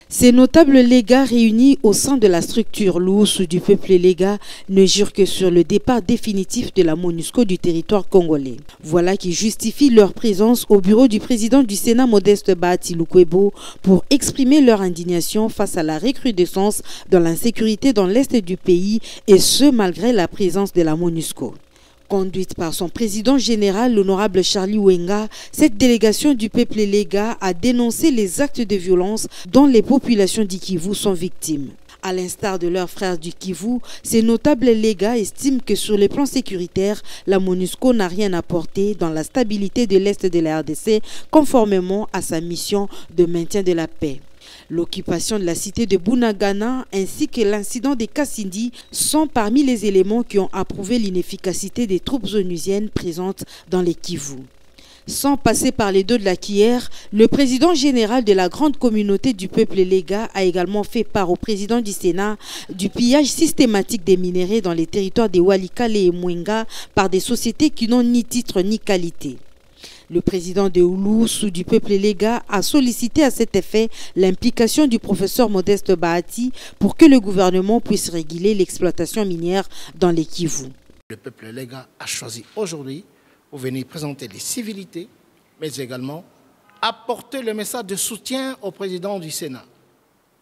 Ces notables légats réunis au sein de la structure Luusu du peuple légat ne jurent que sur le départ définitif de la MONUSCO du territoire congolais. Voilà qui justifie leur présence au bureau du président du Sénat Modeste Bahati Lukwebo pour exprimer leur indignation face à la recrudescence de l'insécurité dans l'est du pays et ce malgré la présence de la MONUSCO. Conduite par son président général, l'honorable Charlie Wenga, cette délégation du peuple légat a dénoncé les actes de violence dont les populations du Kivu sont victimes. À l'instar de leurs frères du Kivu, ces notables légats estiment que sur le plan sécuritaire, la MONUSCO n'a rien apporté dans la stabilité de l'Est de la RDC conformément à sa mission de maintien de la paix. L'occupation de la cité de Bunagana ainsi que l'incident des Kassindi sont parmi les éléments qui ont approuvé l'inefficacité des troupes onusiennes présentes dans les Kivu. Sans passer par les dos de la cuillère, le président général de la grande communauté du peuple légat a également fait part au président du Sénat du pillage systématique des minéraux dans les territoires des Walikale et Mwenga par des sociétés qui n'ont ni titre ni qualité. Le président de Luusu du peuple légat a sollicité à cet effet l'implication du professeur Modeste Bahati pour que le gouvernement puisse réguler l'exploitation minière dans les Kivu. Le peuple légat a choisi aujourd'hui pour venir présenter les civilités, mais également apporter le message de soutien au président du Sénat,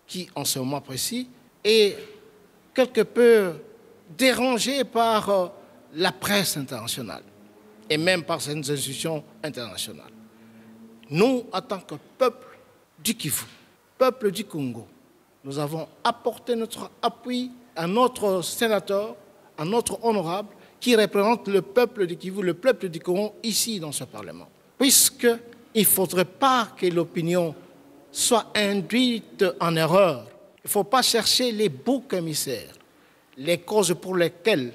qui en ce moment précis est quelque peu dérangé par la presse internationale et même par certaines institutions internationales. Nous, en tant que peuple du Kivu, peuple du Congo, nous avons apporté notre appui à notre sénateur, à notre honorable, qui représente le peuple du Kivu, le peuple du Congo, ici dans ce Parlement. Puisqu'il ne faudrait pas que l'opinion soit induite en erreur. Il ne faut pas chercher les boucs émissaires, les causes pour lesquelles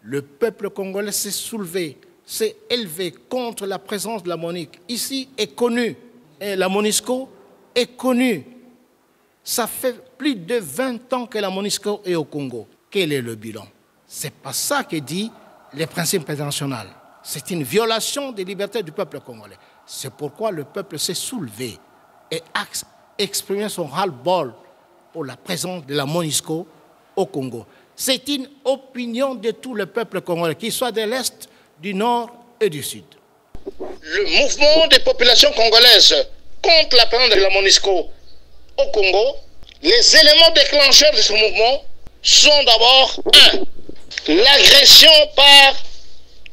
le peuple congolais s'est soulevé, s'est élevé contre la présence de la MONUC. Ici est connue, et la MONUSCO est connue. Ça fait plus de 20 ans que la MONUSCO est au Congo. Quel est le bilan? Ce n'est pas ça que dit les principes internationaux. C'est une violation des libertés du peuple congolais. C'est pourquoi le peuple s'est soulevé et a exprimé son ras-le-bol pour la présence de la MONUSCO au Congo. C'est une opinion de tout le peuple congolais, qu'il soit de l'Est, du Nord et du Sud. Le mouvement des populations congolaises contre la présence de la MONUSCO au Congo, les éléments déclencheurs de ce mouvement sont d'abord 1. L'agression par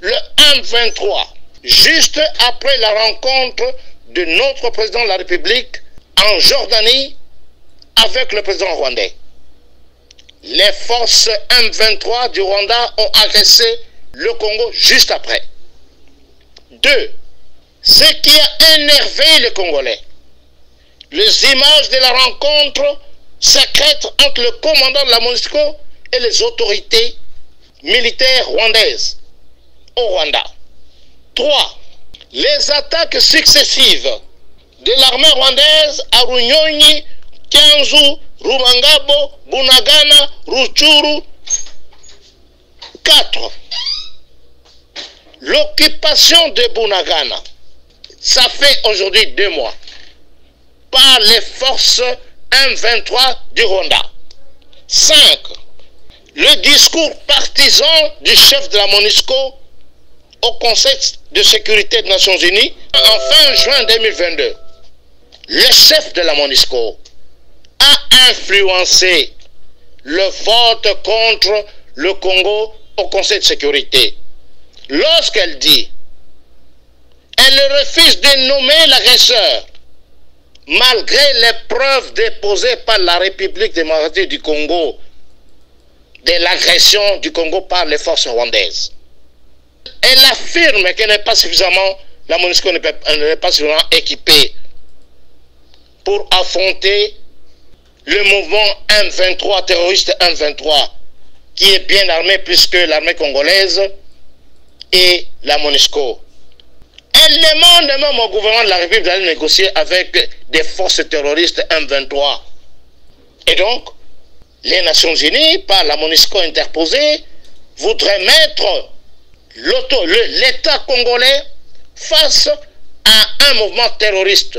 le M23, juste après la rencontre de notre président de la République en Jordanie avec le président rwandais. Les forces M23 du Rwanda ont agressé le Congo juste après. 2. Ce qui a énervé les Congolais, les images de la rencontre secrète entre le commandant de la MONUSCO et les autorités militaires rwandaises au Rwanda. 3. Les attaques successives de l'armée rwandaise à Runyonyi, Kianzu, Rumangabo, Bunagana, Rutshuru. 4. L'occupation de Bunagana, ça fait aujourd'hui 2 mois, par les forces M23 du Rwanda. 5. Le discours partisan du chef de la MONUSCO au Conseil de sécurité des Nations Unies en fin juin 2022. Le chef de la MONUSCO a influencé le vote contre le Congo au Conseil de sécurité. Lorsqu'elle dit, elle refuse de nommer l'agresseur, malgré les preuves déposées par la République démocratique du Congo de l'agression du Congo par les forces rwandaises. Elle affirme qu'elle n'est pas suffisamment, la MONUSCO n'est pas suffisamment équipée pour affronter le mouvement M23, terroriste M23, qui est bien armé plus que l'armée congolaise et la MONUSCO. Elle demande même au gouvernement de la République d'aller négocier avec des forces terroristes M23. Et donc, les Nations Unies, par la MONUSCO interposée, voudraient mettre l'État congolais face à un mouvement terroriste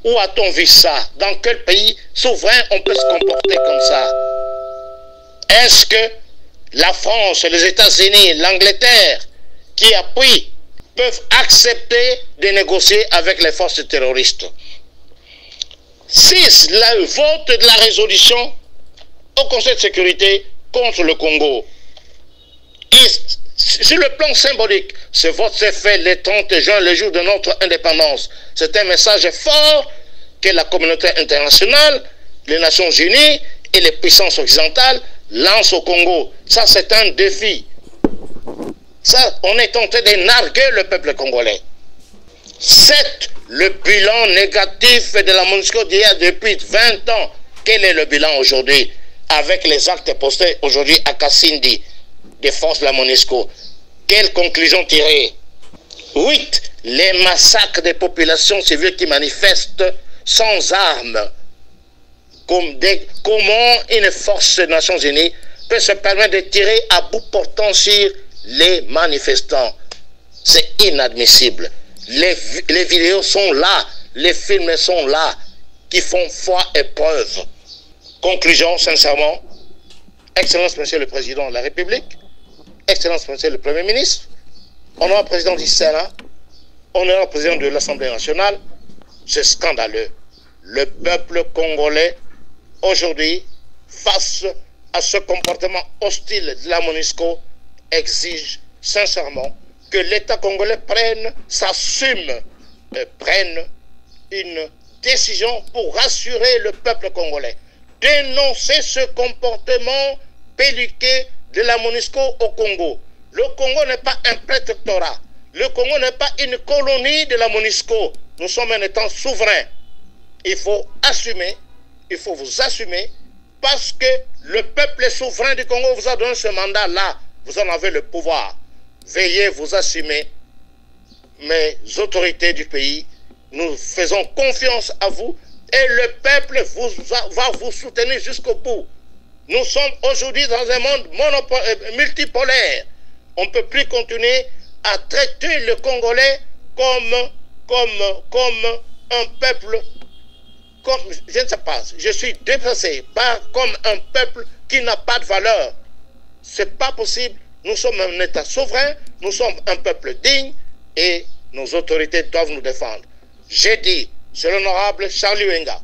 Où a-t-on vu ça? Dans quel pays souverain on peut se comporter comme ça? Est-ce que la France, les États-Unis, l'Angleterre, qui appuient, peuvent accepter de négocier avec les forces terroristes? Si le vote de la résolution au Conseil de sécurité contre le Congo, et sur le plan symbolique, ce vote s'est fait le 30 juin, le jour de notre indépendance. C'est un message fort que la communauté internationale, les Nations Unies et les puissances occidentales lancent au Congo. Ça, c'est un défi. Ça, on est tenté de narguer le peuple congolais. C'est le bilan négatif de la MONUSCO d'il y a depuis 20 ans. Quel est le bilan aujourd'hui avec les actes postés aujourd'hui à Kassindi des forces de la MONUSCO? Quelle conclusion tirer? 8. Les massacres des populations civiles qui manifestent sans armes. Comment une force des Nations Unies peut se permettre de tirer à bout portant sur les manifestants? C'est inadmissible. Les vidéos sont là, les films sont là, qui font foi et preuve. Conclusion, sincèrement, Excellence Monsieur le Président de la République, Excellence Monsieur le Premier ministre, honorable Président du Sénat, honorable Président de l'Assemblée nationale, c'est scandaleux. Le peuple congolais, aujourd'hui, face à ce comportement hostile de la MONUSCO, exige sincèrement que l'État congolais s'assume, prenne une décision pour rassurer le peuple congolais. Dénoncer ce comportement belliqueux de la MONUSCO au Congo. Le Congo n'est pas un protectorat. Le Congo n'est pas une colonie de la MONUSCO. Nous sommes un État souverain. Il faut assumer, il faut vous assumer, parce que le peuple souverain du Congo vous a donné ce mandat-là. Vous en avez le pouvoir. Veuillez vous assumer. Mes autorités du pays, nous faisons confiance à vous et le peuple va vous soutenir jusqu'au bout. Nous sommes aujourd'hui dans un monde multipolaire. On ne peut plus continuer à traiter le Congolais comme un peuple, je ne sais pas, je suis déplacé, comme un peuple qui n'a pas de valeur. Ce n'est pas possible. Nous sommes un État souverain, nous sommes un peuple digne et nos autorités doivent nous défendre. J'ai dit, c'est l'honorable Charlie Wenga.